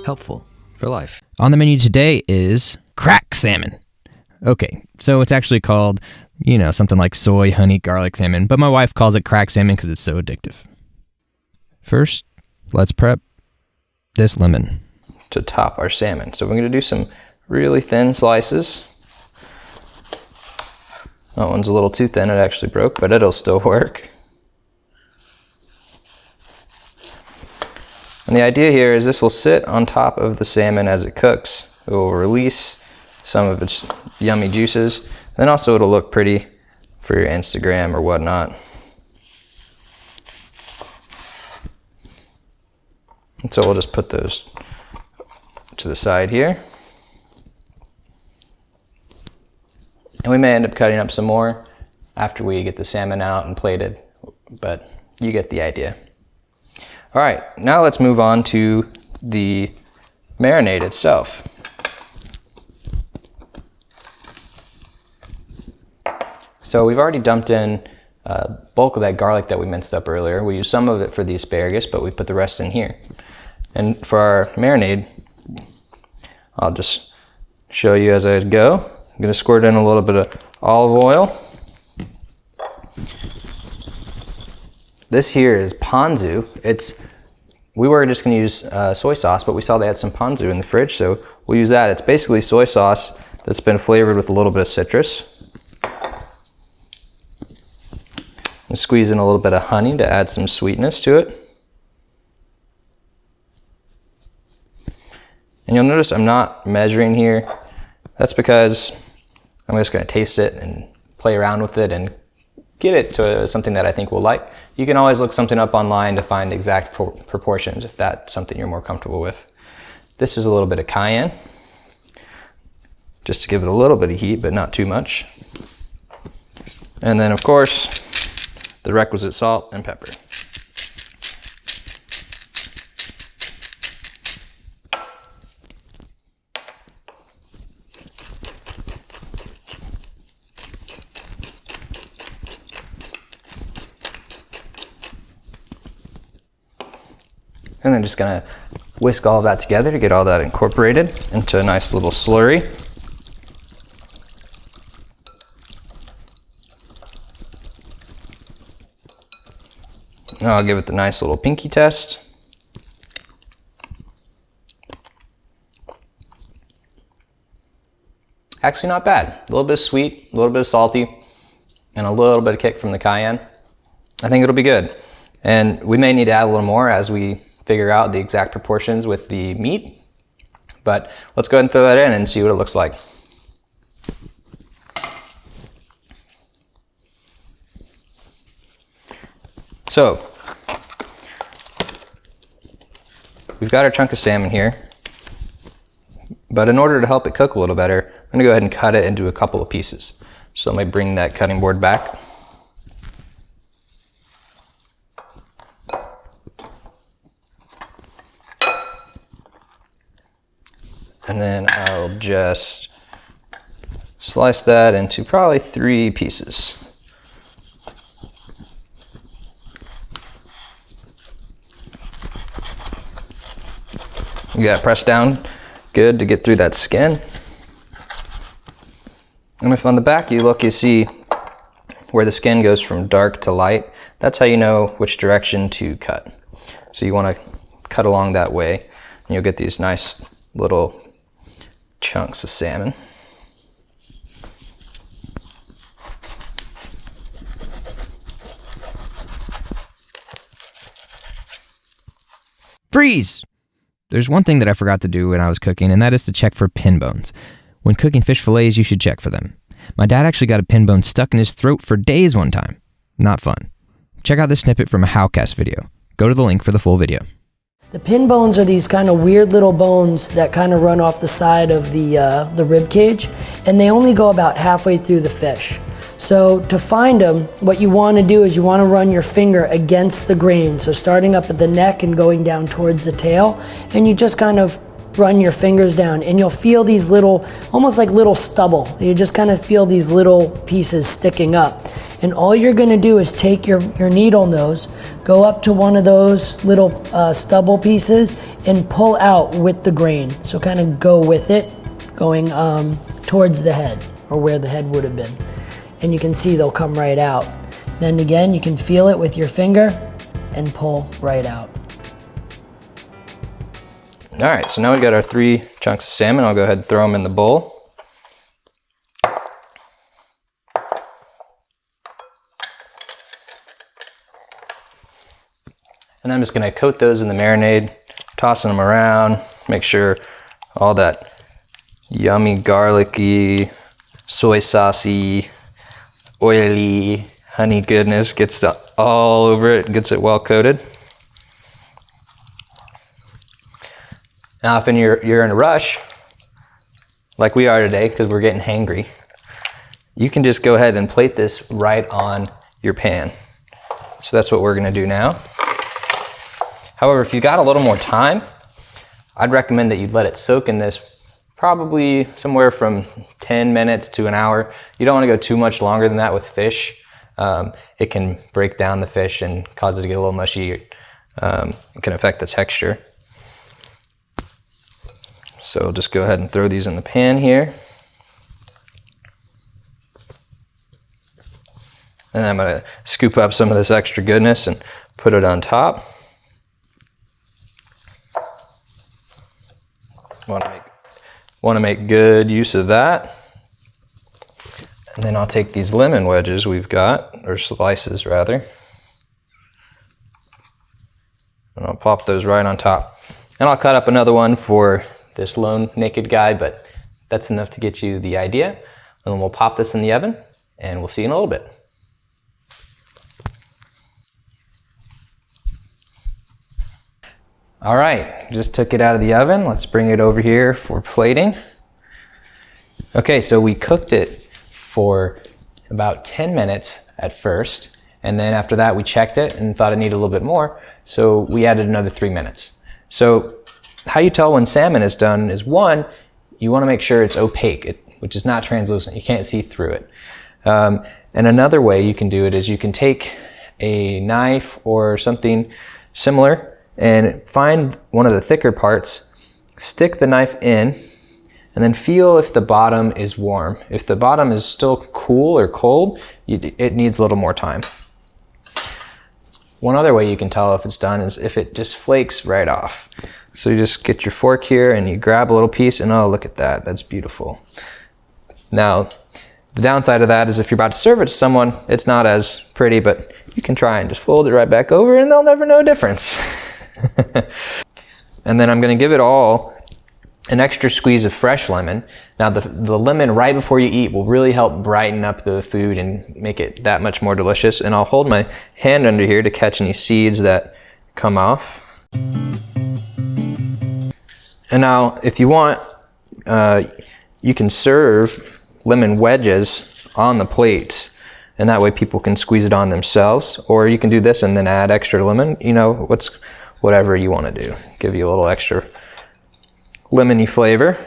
Helpful for life. On the menu today is crack salmon. Okay, so it's actually called, something like soy, honey, garlic salmon, but my wife calls it crack salmon because it's so addictive. First, let's prep this lemon to top our salmon. So we're going to do some really thin slices. That one's a little too thin, it actually broke, but it'll still work. And the idea here is this will sit on top of the salmon as it cooks. It will release some of its yummy juices. Then also it'll look pretty for your Instagram or whatnot. And so we'll just put those to the side here. And we may end up cutting up some more after we get the salmon out and plated, but you get the idea. All right, now let's move on to the marinade itself. So we've already dumped in bulk of that garlic that we minced up earlier. We used some of it for the asparagus, but we put the rest in here. And for our marinade, I'll just show you as I go. I'm gonna squirt in a little bit of olive oil. This here is ponzu. We were just gonna use soy sauce, but we saw they had some ponzu in the fridge, so we'll use that. It's basically soy sauce that's been flavored with a little bit of citrus. And squeeze in a little bit of honey to add some sweetness to it. And you'll notice I'm not measuring here. That's because I'm just gonna taste it and play around with it and get it to something that I think we'll like. You can always look something up online to find exact proportions if that's something you're more comfortable with. This is a little bit of cayenne, just to give it a little bit of heat, but not too much. And then of course, the requisite salt and pepper. And then just gonna whisk all of that together to get all that incorporated into a nice little slurry. Now I'll give it the nice little pinky test. Actually not bad. A little bit sweet, a little bit salty, and a little bit of kick from the cayenne. I think it'll be good. And we may need to add a little more as we figure out the exact proportions with the meat. But let's go ahead and throw that in and see what it looks like. So, we've got our chunk of salmon here, but in order to help it cook a little better, I'm gonna go ahead and cut it into a couple of pieces. So let me bring that cutting board back. And then I'll just slice that into probably 3 pieces. You got it pressed down good to get through that skin. And if on the back you look, you see where the skin goes from dark to light. That's how you know which direction to cut. So you want to cut along that way, and you'll get these nice little chunks of salmon. Freeze! There's one thing that I forgot to do when I was cooking, and that is to check for pin bones. When cooking fish fillets, you should check for them. My dad actually got a pin bone stuck in his throat for days one time. Not fun. Check out this snippet from a Howcast video. Go to the link for the full video. The pin bones are these kind of weird little bones that kind of run off the side of the rib cage, and they only go about halfway through the fish. So to find them, what you want to do is you want to run your finger against the grain, so starting up at the neck and going down towards the tail, and you just kind of run your fingers down, and you'll feel these little, almost like little stubble. You just kind of feel these little pieces sticking up. And all you're going to do is take your needle nose, go up to one of those little stubble pieces and pull out with the grain. So kind of go with it, going towards the head, or where the head would have been. And you can see they'll come right out. Then again, you can feel it with your finger and pull right out. All right, so now we've got our 3 chunks of salmon. I'll go ahead and throw them in the bowl. And I'm just gonna coat those in the marinade, tossing them around, make sure all that yummy, garlicky, soy saucy, oily, honey goodness gets all over it, gets it well coated. Now, if you're in a rush, like we are today, because we're getting hangry, you can just go ahead and plate this right on your pan. So that's what we're gonna do now. However, if you got a little more time, I'd recommend that you let it soak in this probably somewhere from 10 minutes to an hour. You don't wanna go too much longer than that with fish. It can break down the fish and cause it to get a little mushy. It can affect the texture. So just go ahead and throw these in the pan here. And then I'm gonna scoop up some of this extra goodness and put it on top. Want to make good use of that. And then I'll take these lemon wedges we've got, or slices rather, and I'll pop those right on top. And I'll cut up another one for this lone naked guy, but that's enough to get you the idea. And then we'll pop this in the oven, and we'll see you in a little bit. All right, just took it out of the oven. Let's bring it over here for plating. Okay, so we cooked it for about 10 minutes at first, and then after that we checked it and thought it needed a little bit more, so we added another 3 minutes. So how you tell when salmon is done is, one, you want to make sure it's opaque, which is not translucent. You can't see through it. And another way you can do it is you can take a knife or something similar and find one of the thicker parts, stick the knife in, and then feel if the bottom is warm. If the bottom is still cool or cold, it needs a little more time. One other way you can tell if it's done is if it just flakes right off. So you just get your fork here and you grab a little piece, and oh, look at that, that's beautiful. Now, the downside of that is if you're about to serve it to someone, it's not as pretty, but you can try and just fold it right back over and they'll never know a difference. And then I'm gonna give it all an extra squeeze of fresh lemon. Now the lemon right before you eat will really help brighten up the food and make it that much more delicious. And I'll hold my hand under here to catch any seeds that come off. And now if you want, you can serve lemon wedges on the plates, and that way people can squeeze it on themselves, or you can do this and then add extra lemon. You know, whatever you want to do. Give you a little extra lemony flavor.